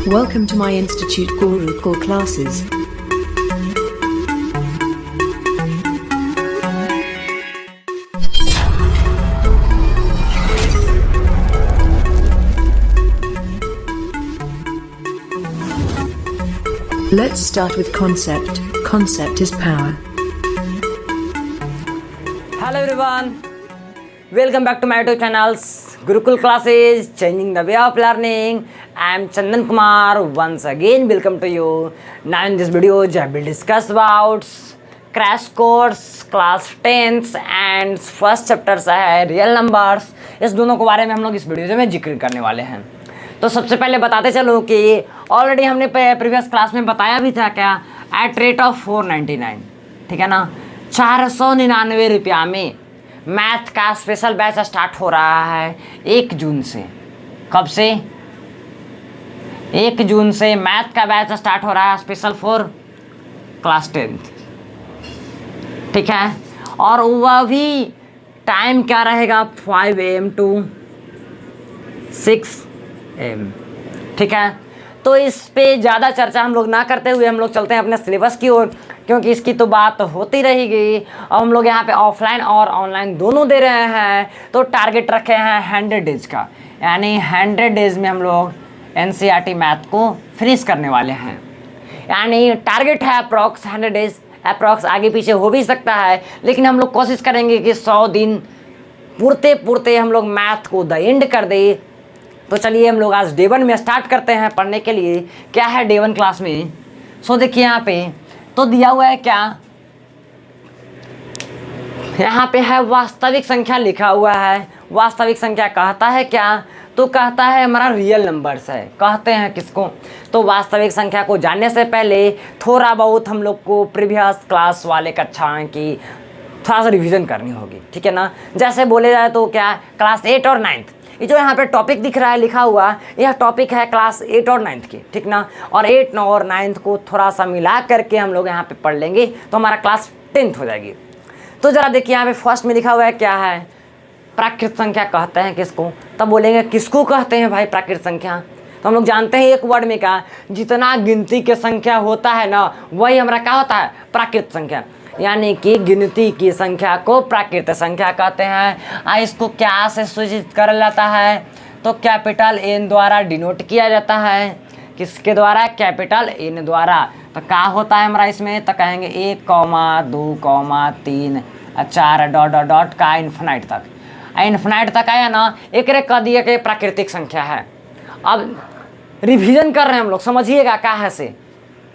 Welcome to my Institute Gurukul classes. Let's start with concept. Concept is power. Hello everyone, welcome back to my YouTube channels Gurukul classes, changing the way of learning. I am Chandan Kumar. Once again welcome to you. Now in this video I will discuss about crash course class 10th and first chapter है real numbers. इस दोनों के बारे में हम लोग इस video में जिक्र करने वाले हैं. तो सबसे पहले बताते चलो कि ऑलरेडी हमने प्रीवियस क्लास में बताया भी था क्या, एट रेट ऑफ 499, ठीक है ना, 499 रुपया में मैथ का स्पेशल बैच स्टार्ट हो रहा है 1 जून से. कब से? 1 जून से मैथ का बैच स्टार्ट हो रहा है स्पेशल फॉर क्लास 10th, ठीक है. और वह भी टाइम क्या रहेगा, 5 AM to 6 AM, ठीक है. तो इस पे ज़्यादा चर्चा हम लोग ना करते हुए हम लोग चलते हैं अपने सिलेबस की ओर, क्योंकि इसकी तो बात होती रहेगी. अब हम लोग यहाँ पे ऑफलाइन और ऑनलाइन दोनों दे रहे हैं. तो टारगेट रखे हैं 100 डेज का, यानी 100 डेज में हम लोग NCERT मैथ को फिनिश करने वाले हैं. यानी टारगेट है अप्रॉक्स 100 डेज, अप्रॉक्स आगे पीछे हो भी सकता है, लेकिन हम लोग कोशिश करेंगे कि 100 दिन पूरते पूरते हम लोग मैथ को द एंड कर दे. तो चलिए हम लोग आज डे 1 में स्टार्ट करते हैं पढ़ने के लिए. क्या है डे 1 क्लास में? सो देखिए यहाँ पे तो दिया हुआ है क्या, यहाँ पे है वास्तविक संख्या लिखा हुआ है. वास्तविक संख्या कहता है क्या, तो कहता है हमारा रियल नंबर्स है. कहते हैं किसको? तो वास्तविक संख्या को जानने से पहले थोड़ा बहुत हम लोग को प्रीवियस क्लास वाले कक्षाएं की थोड़ा सा रिवीजन करनी होगी, ठीक है ना. जैसे बोले जाए तो क्या, क्लास 8 और 9th, ये जो यहाँ पे टॉपिक दिख रहा है लिखा हुआ, यह टॉपिक है क्लास 8 और 9th की, ठीक ना. और 8 और 9th को थोड़ा सा मिला करके हम लोग यहाँ पे पढ़ लेंगे तो हमारा क्लास 10th हो जाएगी. तो ज़रा देखिए यहाँ पे फर्स्ट में लिखा हुआ है क्या है, प्राकृत संख्या कहते हैं किसको. तब बोलेंगे किसको कहते हैं भाई प्राकृत संख्या? तो हम लोग जानते हैं एक वर्ड में क्या, जितना गिनती की संख्या होता है ना वही हमारा क्या होता है, प्राकृत संख्या. यानी कि गिनती की संख्या को प्राकृत संख्या कहते हैं. इसको क्या से सूचित कर जाता है, तो कैपिटल N द्वारा डिनोट किया जाता है. किसके द्वारा? कैपिटल N द्वारा. तो क्या होता है हमारा इसमें, तो कहेंगे 1, 2, 3, 4 डॉट डॉट डॉट का इन्फिनाइट तक. इन्फिनाइट तक आया ना, एक रे कह दिए कि प्राकृतिक संख्या है. अब रिवीजन कर रहे हैं हम लोग, समझिएगा क्या है से.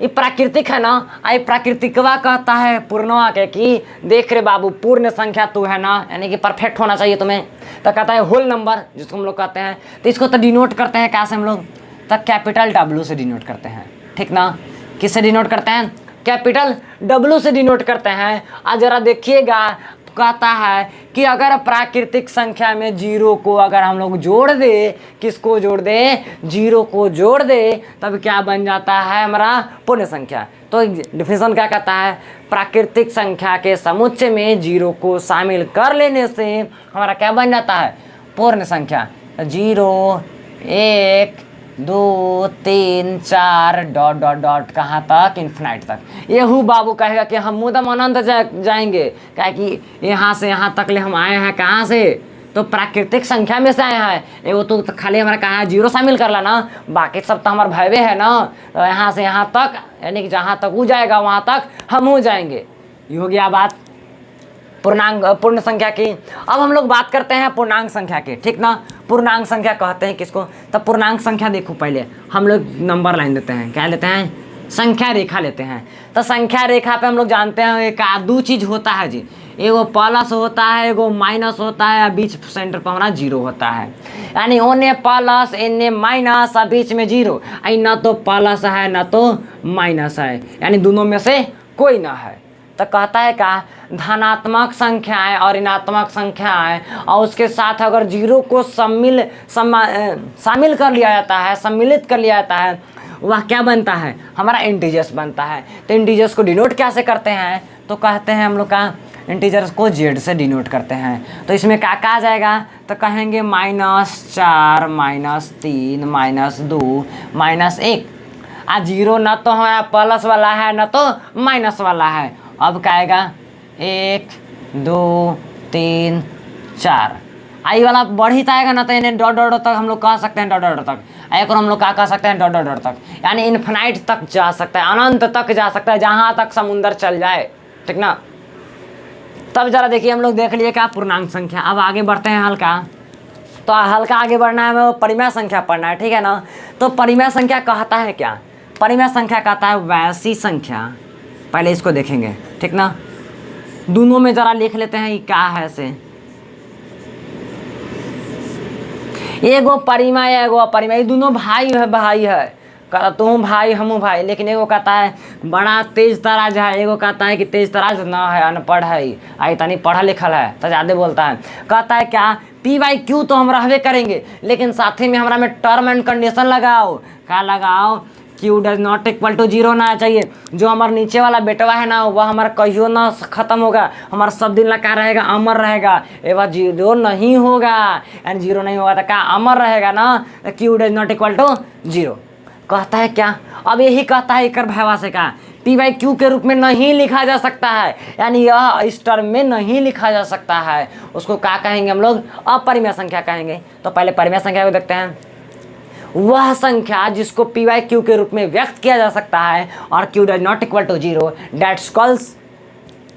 ये प्राकृतिक है ना, आई प्राकृतिकवा कहता है पूर्णवा के कि देख रे बाबू पूर्ण संख्या तू है ना, यानी कि परफेक्ट होना चाहिए तुम्हें. तो कहता है होल नंबर, जिसको हम लोग कहते हैं. तो इसको तो डिनोट करते हैं क्या से हम लोग, तो कैपिटल W से डिनोट करते हैं, ठीक ना. किससे डिनोट करते हैं? कैपिटल W से डिनोट करते हैं. आज जरा देखिएगा, कहता है कि अगर प्राकृतिक संख्या में 0 को अगर हम लोग जोड़ दे, किसको जोड़ दे, 0 को जोड़ दे, तब क्या बन जाता है हमारा पूर्ण संख्या. तो डिफिनेशन क्या कहता है, प्राकृतिक संख्या के समुच्चय में 0 को शामिल कर लेने से हमारा क्या बन जाता है, पूर्ण संख्या. 0, 1, 2, 3, 4 डॉट डॉट डॉट कहाँ तक, इन्फिनाइट तक. ये हु बाबू कहेगा कि हम मुदम अनंत जाएंगे, क्या कि यहाँ से यहाँ तक ले हम आए हैं कहाँ से, तो प्राकृतिक संख्या में से आए हैं. वो तो खाली हमारा कहाँ है, 0 शामिल कर ला ना, बाकी सब तो हमारे भयवे है ना. तो यहाँ से यहाँ तक, यानी कि जहाँ तक वो जाएगा वहाँ तक हम हो जाएंगे. ये हो गया बात पूर्ण संख्या की. अब हम लोग बात करते हैं पूर्णांक संख्या की, ठीक ना. पूर्णांक संख्या कहते हैं किसको, तब पूर्णांक संख्या देखो पहले हम लोग नंबर लाइन देते हैं, क्या लेते हैं, संख्या रेखा लेते हैं. तो संख्या रेखा पे हम लोग जानते हैं एक दो चीज़ होता है जी, एगो प्लस होता है, एगो माइनस होता है, बीच सेंटर पर हमारा 0 होता है. यानी ओने प्लस एने माइनस, बीच में 0. ना तो प्लस है ना तो माइनस है, यानी दोनों में से कोई ना है. तो कहता है क्या, धनात्मक संख्याएं और ऋणात्मक संख्याएं और उसके साथ अगर 0 को शामिल कर लिया जाता है, सम्मिलित कर लिया जाता है, वह क्या बनता है, हमारा इंटीजर्स बनता है. तो इंटीजर्स को डिनोट कैसे करते हैं, तो कहते हैं हम लोग का इंटीजर्स को जेड से डिनोट करते हैं। तो इसमें क्या आ जाएगा, तो कहेंगे -4 -3 -2 -1। आज 0 ना तो हमारा प्लस वाला है ना तो माइनस वाला है। अब क्या आएगा 1 2 3 4। आई वाला बढ़ी आएगा ना तो इन्हें डॉट डॉट तक हम लोग कह सकते हैं, डॉट डॉट तक। एक और हम लोग क्या कह सकते हैं, डॉट डॉट डॉट तक, यानी इन्फिनाइट तक जा सकता है, अनंत तक जा सकता है, जहाँ तक समुंदर चल जाए, ठीक ना। तब जरा देखिए हम लोग देख लिए क्या पूर्णांक संख्या। अब आगे बढ़ते हैं हल्का, तो हल्का आगे बढ़ना है, हमें वो परिमेय संख्या पढ़ना है, ठीक है ना। तो परिमेय संख्या कहता है क्या, परिमेय संख्या कहता है वैसी संख्या, पहले इसको देखेंगे, ठीक ना। दोनों में जरा लिख लेते हैं ये क्या है से, एगो परिमेय एगो अपरिमेय, दोनों भाई है, कहता तुम भाई हम भाई, लेकिन एगो कहता है बड़ा तेज तराज है, एगो कहता है कि तेज तराज ना है, अनपढ़ है, आई तनी पढ़ा लिखल है तो ज़्यादा बोलता है। कहता है क्या P/Q तो हम रहबे करेंगे, लेकिन साथ में हमरा में टर्म एंड कंडीशन लगाओ, क्या लगाओ, Q does not equal to 0 ना चाहिए। जो हमारा नीचे वाला बेटवा है ना वह हमारा कहियो ना खत्म होगा, हमारा सब दिन क्या रहेगा, अमर रहेगा। एक बार 0 नहीं होगा एंड 0 नहीं होगा तो क्या अमर रहेगा ना, Q does not equal to 0। कहता है क्या, अब यही कहता है इकर भैया से का P/Q के रूप में नहीं लिखा जा सकता है, यानी यह इस टर्म में नहीं लिखा जा सकता है, उसको क्या कहेंगे हम लोग, अपरिमेय संख्या कहेंगे। तो पहले परिमेय संख्या को देखते हैं, वह संख्या जिसको P/Q के रूप में व्यक्त किया जा सकता है और Q does not equal to 0, that's called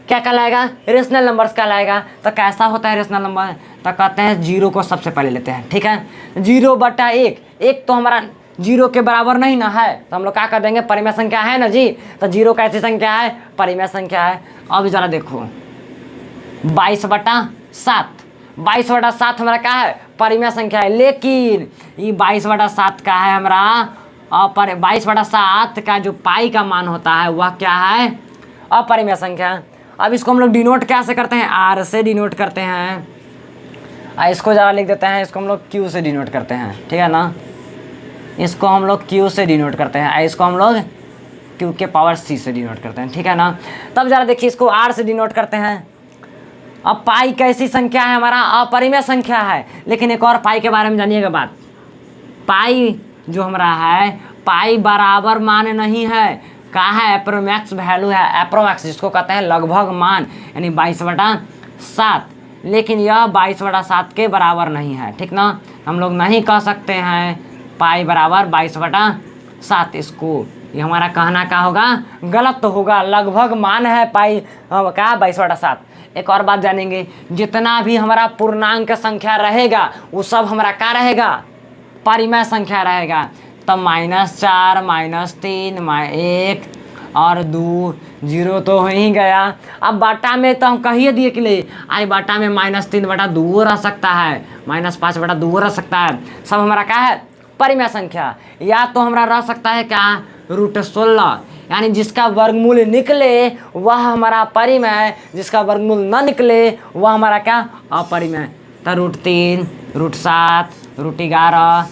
क्या कहलाएगा, रेशनल नंबर्स कहलाएगा। तो कैसा होता है रेशनल नंबर, तो कहते हैं 0 को सबसे पहले लेते हैं, ठीक है। 0/1, एक तो हमारा 0 के बराबर नहीं ना है, तो हम लोग क्या कर देंगे, परिमेय संख्या है ना जी, तो 0 कैसी संख्या है, परिमेय संख्या है। अब जरा देखो 22/7, 22/7 हमारा क्या है, परिमेय संख्या है, लेकिन ये 22/7 का है हमारा, और 22/7 का जो पाई का मान होता है वह क्या है, अपरिमेय संख्या। अब इसको हम लोग डिनोट कैसे करते हैं, R से डिनोट करते हैं, इसको ज़रा लिख देते हैं, इसको हम लोग Q से डिनोट करते हैं, ठीक है ना। इसको हम लोग Q से डिनोट करते हैं, इसको हम लोग Q के पावर C से डिनोट करते हैं, ठीक है ना। तब ज़रा देखिए इसको R से डिनोट करते हैं। अब पाई कैसी संख्या है, हमारा अपरिमेय संख्या है, लेकिन एक और पाई के बारे में जानिएगा बात, पाई जो हमारा है, पाई बराबर मान नहीं है, कहाँ है, एप्रोमैक्स वैल्यू है, एप्रोमैक्स जिसको कहते हैं लगभग मान, यानी 22/7, लेकिन यह 22/7 के बराबर नहीं है, ठीक ना। हम लोग नहीं कह सकते हैं पाई बराबर 22/7, इसको ये हमारा कहना क्या होगा, गलत होगा, लगभग मान है पाई क्या 22/7। एक और बात जानेंगे, जितना भी हमारा पूर्णांक संख्या रहेगा वो सब हमारा क्या रहेगा, परिमेय संख्या रहेगा। तब -4 -3 -1 और 2 0 तो हो ही गया। अब बाटा में तो हम कहिए दिए कि ले, आई बाटा में -3/2 रह सकता है, -5/2 रह सकता है, सब हमारा क्या है, परिमेय संख्या। या तो हमारा रह सकता है क्या, √16, यानी जिसका वर्गमूल निकले वह हमारा परिमेय, जिसका वर्गमूल न निकले वह हमारा क्या, अपरिमेय। तो √3 √7 √11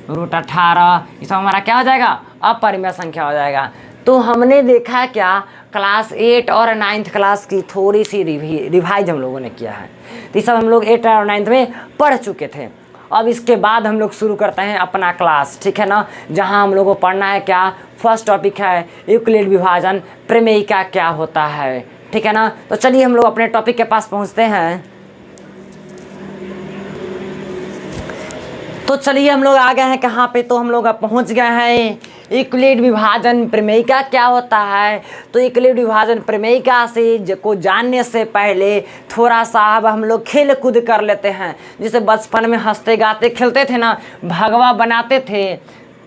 √18 ये सब हमारा क्या हो जाएगा, अपरिमेय संख्या हो जाएगा। तो हमने देखा क्या, क्लास 8 और 9th क्लास की थोड़ी सी रिवाइज हम लोगों ने किया है, तो ये सब हम लोग 8 और 9th में पढ़ चुके थे। अब इसके बाद हम लोग शुरू करते हैं अपना क्लास, ठीक है ना, जहां हम लोग को पढ़ना है क्या, फर्स्ट टॉपिक है यूक्लिड विभाजन प्रमेयिका क्या होता है, ठीक है ना। तो चलिए हम लोग अपने टॉपिक के पास पहुंचते हैं। तो चलिए हम लोग आ गए हैं कहाँ पे, तो हम लोग अब पहुँच गए हैं यूक्लिड विभाजन प्रमेयिका क्या होता है। तो यूक्लिड विभाजन प्रमेयिका से को जानने से पहले थोड़ा सा अब हम लोग खेल कूद कर लेते हैं। जैसे बचपन में हंसते गाते खेलते थे ना, भागवा बनाते थे,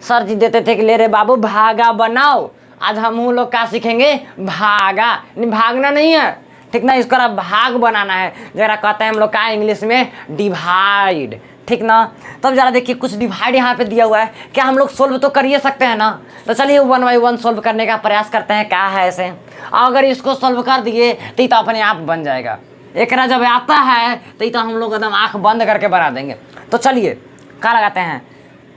सर जी देते थे कि ले रे बाबू भागा बनाओ। आज हम लोग क्या सीखेंगे, भागा, भागना नहीं है, ठीक ना, इसका भाग बनाना है, जरा कहते हैं हम लोग का इंग्लिश में डिवाइड, ठीक ना। तब जरा देखिए कुछ डिवाइड यहाँ पे दिया हुआ है, क्या हम लोग सोल्व तो कर ही सकते हैं ना। तो चलिए 1 बाय 1 सोल्व करने का प्रयास करते हैं, क्या है ऐसे। अगर इसको सोल्व कर दिए तो ये तो अपने आप बन जाएगा, एक जब आता है तो ये तो हम लोग एकदम आँख बंद करके बना देंगे। तो चलिए क्या लगाते हैं,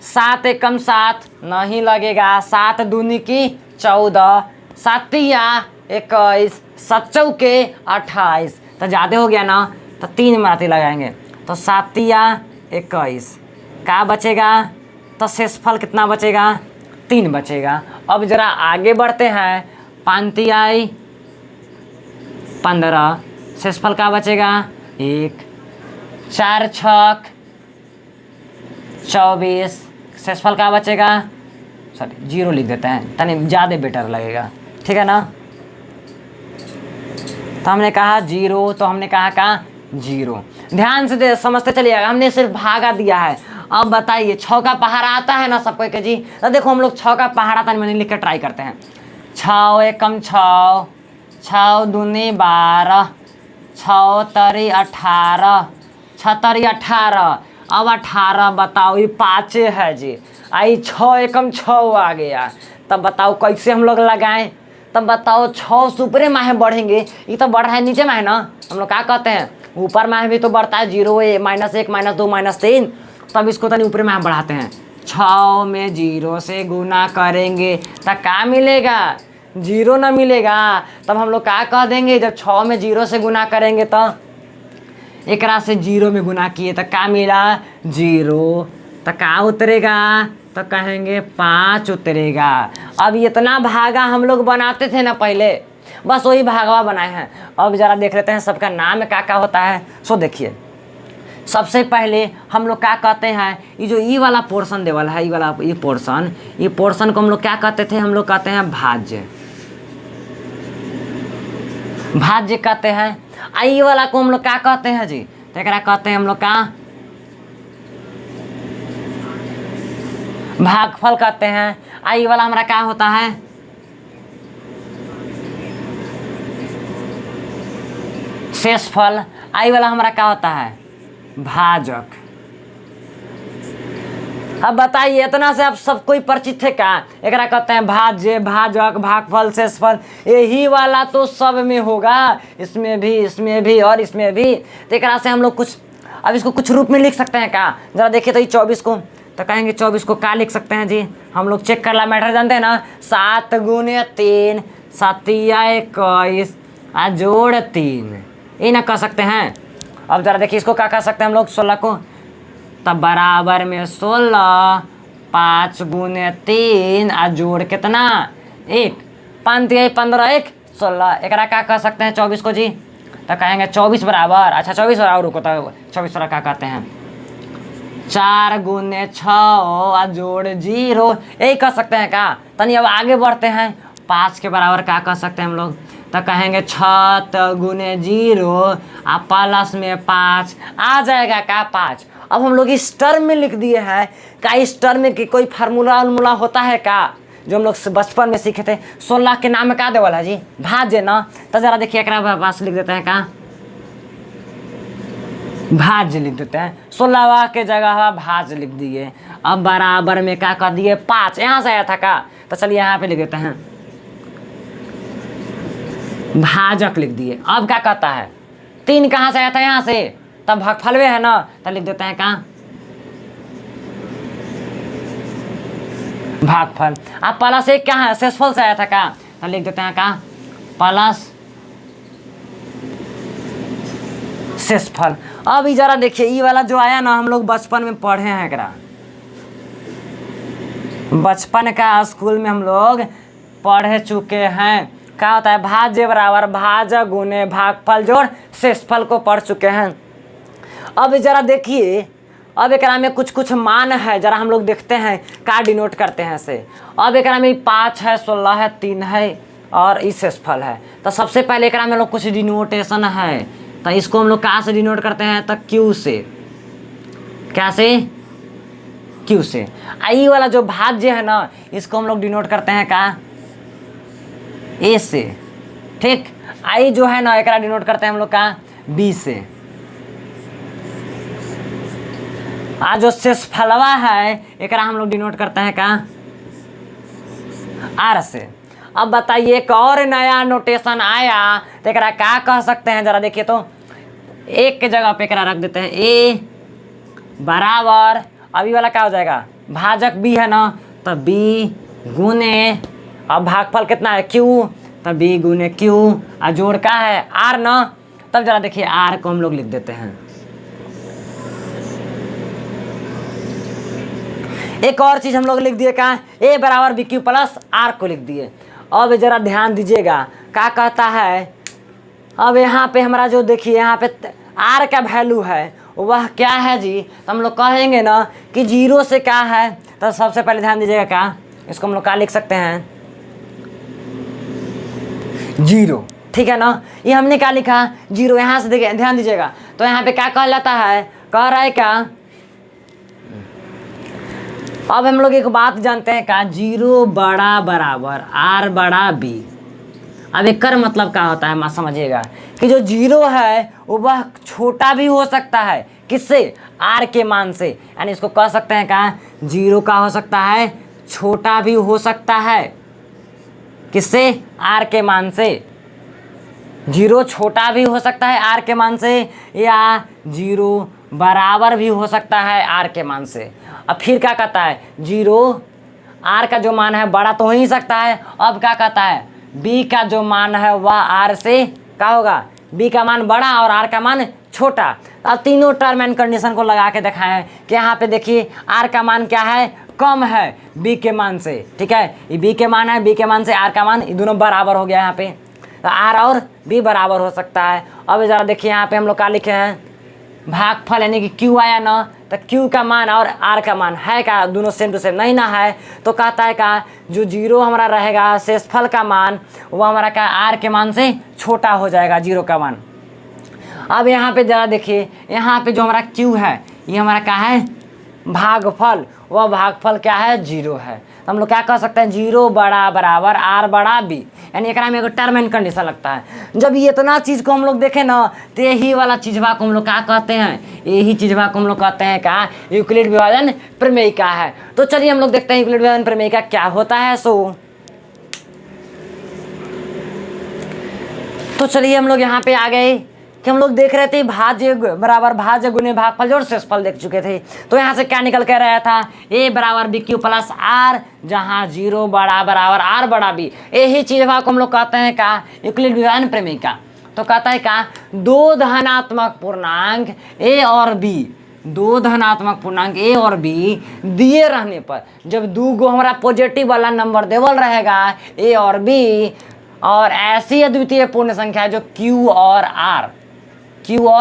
7 एकम 7 नहीं लगेगा, 7 दूनी की 14, 7 या 21, 7 चौके 28, तो ज़्यादा हो गया ना, तो 3 मराठी लगाएंगे, तो 7 या 21 क्या बचेगा, तो शेषफल कितना बचेगा, 3 बचेगा। अब जरा आगे बढ़ते हैं, 5 तिहाई 15, शेषफल क्या बचेगा 1, 4 छक 24, शेषफल क्या बचेगा, सॉरी 0 लिख देते हैं तनी ज़्यादा बेटर लगेगा, ठीक है ना। तो हमने कहा 0, तो हमने कहा 0। ध्यान से समझते चलिएगा, हमने सिर्फ भागा दिया है। अब बताइए 6 का पहाड़ा आता है ना सबको के जी, तो देखो हम लोग 6 का पहाड़ा तनी मैंने लिख कर ट्राई करते हैं। 6 एकम 6, 6 दूनी 12, 6 तरी 18, 6 तरी 18। अब 18 बताओ, ये 5 है जी, आई 6 एकम 6 आ गया। तब बताओ कैसे हम लोग लगाएं, तब बताओ 6 से ऊपरे माहे बढ़ेंगे, ये तो बढ़ रहा है नीचे माहे ना, हम लोग क्या कहते हैं ऊपर माहे भी तो बढ़ता है, 0 -1 -2 -3, तब इसको तनी ऊपरे माहे बढ़ाते हैं। 6 में 0 से गुना करेंगे तो क्या मिलेगा, 0 ना मिलेगा। तब हम लोग क्या कह देंगे, जब 6 में 0 से गुना करेंगे तो एकरा से 0 में गुना किए तो क्या मिला 0, तो क्या उतरेगा, तो कहेंगे 5 उतरेगा। अब इतना भागा हम लोग बनाते थे ना पहले, बस वही भागवा बनाए हैं। अब ज़रा देख लेते हैं सबका नाम क्या क्या होता है। सो देखिए सबसे पहले हम लोग क्या कहते हैं, ये जो ई वाला पोर्शन देवल है, ये पोर्शन को हम लोग क्या कहते थे, हम लोग कहते हैं भाज्य, भाज्य कहते हैं। आई वाला को हम लोग क्या कहते हैं जी, तो एकरा कहते हैं हम लोग क्या, भागफल कहते हैं। आई वाला हमारा क्या होता है, शेषफल। आई वाला हमारा क्या होता है, भाजक। अब बताइए इतना से आप सब कोई परिचित है क्या, एकरा कहते हैं भाज्य, भाजक, भागफल, शेषफल। यही वाला तो सब में होगा, इसमें भी और इसमें भी। तो एकरा से हम लोग कुछ, अब इसको कुछ रूप में लिख सकते हैं क्या, जरा देखिए तो ये 24 को, तो कहेंगे 24 को क्या लिख सकते हैं जी, हम लोग चेक करला मैटर जानते हैं ना, 7 × 3 7 या 21 जोड़ 3, ये ना कह सकते हैं। अब जरा देखिए इसको क्या कह सकते हैं हम लोग, 16 को, तब बराबर में 16, 5 × 3 जोड़ कितना 1, 5 × 15 1 16। एकरा क्या कह सकते हैं 24 को जी, तो कहेंगे 24 बराबर, अच्छा 24 बराबर रुको, तो 24 वाला क्या कहते हैं, 4 × 6 जोड़ 0, यही कह सकते हैं क्या। तनी अब आगे बढ़ते हैं, 5 के बराबर क्या कह सकते हैं हम लोग, तो कहेंगे 6 × 0 प्लस में 5 आ जाएगा क्या 5। अब हम लोग इस टर्म में लिख दिए हैं, क्या इस टर्म में कि कोई फार्मूला होता है क्या, जो हम लोग बचपन में सीखे थे। 16 के नाम में क्या देवल है जी, भाज्य ना। तो जरा देखिए एकरा पास लिख देते हैं क्या, भाज्य लिख देते हैं, 16वां के जगह भाज्य लिख दिए। अब बराबर में क्या कर दिए 5, यहाँ से आया था क्या, तो चलिए यहाँ पे लिख देते हैं भाजक लिख दिए। अब क्या कहता है, 3 कहाँ से आया था, यहाँ से, तब भागफलवे है ना, तो लिख देते हैं कहाँ भागफल। अब प्लस 1 कहाँ है, शेषफल से आया था क्या, तो लिख देते हैं कहाँ प्लस शेषफल। अब ये जरा देखिए ये वाला जो आया ना, हम लोग बचपन में पढ़े हैं, एकरा बचपन का स्कूल में हम लोग पढ़ चुके हैं। क्या होता है, भाज्य बराबर भाजक गुने भागफल जोड़ शेषफल को पढ़ चुके हैं। अब जरा देखिए, अब एकरा में कुछ कुछ मान है, जरा हम लोग देखते हैं क्या डिनोट करते हैं से। अब एकरा में 5 है, 16 है, 3 है और इस शेषफल है। तो सबसे पहले एकरा में लोग कुछ डिनोटेशन है, तो इसको हम लोग कहाँ से डिनोट करते हैं, तो क्यू से। क्या से, क्यू से। आई वाला जो भाज्य है ना, इसको हम लोग डिनोट करते हैं क्या, ए से। ठीक, आई जो है ना एकरा डिनोट करते हैं हम लोग का बी से। आज जो शेषफलवा है एकरा हम लोग डिनोट करते हैं क्या, आर से। अब बताइए एक और नया नोटेशन आया, तो एकरा क्या कह सकते हैं, जरा देखिए तो, 1 के जगह पे एकरा रख देते हैं ए बराबर, अभी वाला क्या हो जाएगा, भाजक बी है ना, तो बी गुने, अब भागफल कितना है क्यू, तो बी गुने क्यू, और जोड़ का है आर ना, तब जरा देखिए आर को हम लोग लिख देते हैं। एक और चीज हम लोग लिख दिए, कहाँ ए बराबर बी क्यू प्लस आर को लिख दिए। अब जरा ध्यान दीजिएगा क्या कहता है, अब यहाँ पे हमारा जो देखिए यहाँ पे आर का वैल्यू है वह क्या है जी, तो हम लोग कहेंगे ना कि 0 से क्या है, तो सबसे पहले ध्यान दीजिएगा क्या, इसको हम लोग क्या लिख सकते हैं 0, ठीक है ना। ये हमने क्या लिखा 0, यहाँ से देखिए ध्यान दीजिएगा, तो यहाँ पे क्या कहा जाता है, कह रहा है क्या, अब हम लोग एक बात जानते हैं क्या, 0 बड़ा बराबर आर बड़ा बी। अब एक कर मतलब क्या होता है मैं समझिएगा कि जो 0 है वह छोटा भी हो सकता है, किससे, आर के मान से, यानी इसको कह सकते हैं क्या 0 का हो सकता है छोटा भी हो सकता है, किससे, आर के मान से। 0 छोटा भी हो सकता है आर के मान से, या 0 बराबर भी हो सकता है आर के मान से। अब फिर क्या कहता है, 0 आर का जो मान है बड़ा तो हो ही सकता है। अब क्या कहता है, बी का जो मान है वह आर से क्या होगा, बी का मान बड़ा और आर का मान छोटा। अब तीनों टर्म एंड कंडीशन को लगा के दिखाएं कि यहाँ पे देखिए आर का मान क्या है, कम है बी के मान से, ठीक है, ये बी के मान है, बी के मान से आर का मान, ये दोनों बराबर हो गया यहाँ पे, तो आर और बी बराबर हो सकता है। अब ज़रा देखिए यहाँ पे हम लोग क्या लिखे हैं, भागफल यानी कि क्यू आया ना, तो क्यू का मान और आर का मान है क्या, दोनों सेम टू सेम नहीं ना है, तो कहता है क्या जो 0 हमारा रहेगा शेषफल का मान वो हमारा क्या आर के मान से छोटा हो जाएगा 0 का मान। अब यहाँ पे जरा देखिए, यहाँ पे जो हमारा क्यू है ये हमारा क्या है भागफल, वह भागफल क्या है 0 है, तो हम लोग क्या कह सकते हैं 0 बड़ा बराबर आर बड़ा बी, यानी एक में एगो टर्म एंड कंडीशन लगता है। जब ये इतना चीज़ को हम लोग देखें ना, तो यही वाला चीज़वा को हम लोग क्या कहते हैं, यही चीज़वा को हम लोग कहते हैं क्या यूक्लिड विभाजन प्रमेयिका है। तो चलिए हम लोग देखते हैं यूक्लिड विभाजन प्रमेयिका क्या होता है। तो चलिए हम लोग यहाँ पे आ गए कि हम लोग देख रहे थे भाज्य बराबर भाज्य गुने भागफल जोड़ शेषफल देख चुके थे। तो यहाँ से क्या निकल के रहा था, ए बराबर बी क्यू प्लस आर, जहाँ 0 बड़ा बराबर आर बड़ा बी, यही चीज को हम लोग कहते हैं क्या यूक्लिड विभाजन प्रमेयिका। तो कहता है क्या, 2 धनात्मक पूर्णांक ए और बी, 2 धनात्मक पूर्णांक ए और बी दिए रहने पर, जब 2 गो हमारा पॉजिटिव वाला नंबर देवल रहेगा ए और बी, और ऐसी अद्वितीय पूर्ण संख्या जो क्यू और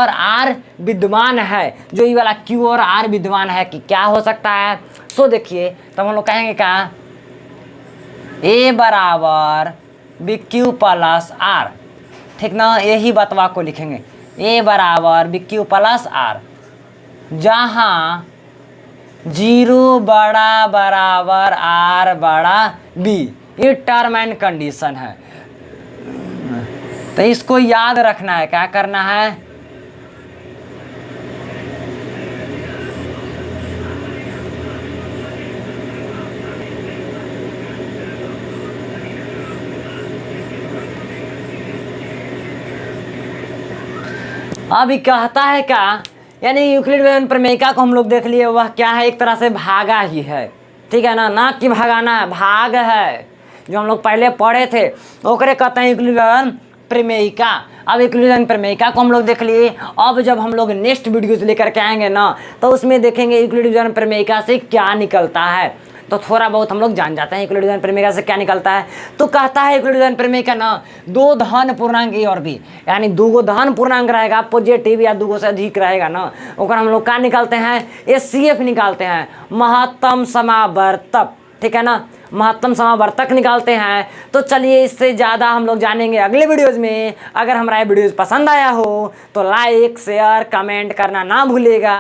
आर विद्यमान है, जो ये वाला क्यू और आर विद्यमान है कि क्या हो सकता है। सो देखिए तब हम लोग कहेंगे क्या, ए बराबर बी क्यू प्लस आर, ठीक ना, यही बतवा को लिखेंगे, ए बराबर बी क्यू प्लस आर, जहाँ 0 बड़ा बराबर आर बड़ा बी, ये टर्म एंड कंडीशन है। तो इसको याद रखना है, क्या करना है, अभी कहता है क्या, यानी यूक्लिड विभाजन प्रमेयिका को हम लोग देख लिए, वह क्या है एक तरह से भागा ही है, ठीक है ना कि भगाना है, भाग है, जो हम लोग पहले पढ़े थे ओकरे कहते हैं यूक्लिड विभाजन प्रमेयिका। अब यूक्लिड विभाजन प्रमेयिका को हम लोग देख लिए। अब जब हम लोग नेक्स्ट वीडियोज लेकर के आएंगे ना, तो उसमें देखेंगे यूक्लिड विभाजन प्रमेयिका से क्या निकलता है, तो थोड़ा बहुत हम लोग जान जाते हैं यूक्लिड विभाजन प्रमेयिका से क्या निकलता है। तो कहता है यूक्लिड विभाजन प्रमेयिका ना, 2 धन पूर्णांक ए और बी, यानी 2 गो धन पूर्णांक रहेगा पॉजिटिव या 2 गो से अधिक रहेगा ना, ओकर हम लोग क्या निकालते हैं, एचसीएफ निकालते हैं, महत्तम समावर्तक, ठीक है ना, महत्तम समावर्तक निकालते हैं। तो चलिए इससे ज़्यादा हम लोग जानेंगे अगले वीडियोज़ में। अगर हमारा वीडियोज़ पसंद आया हो तो लाइक शेयर कमेंट करना ना भूलिएगा।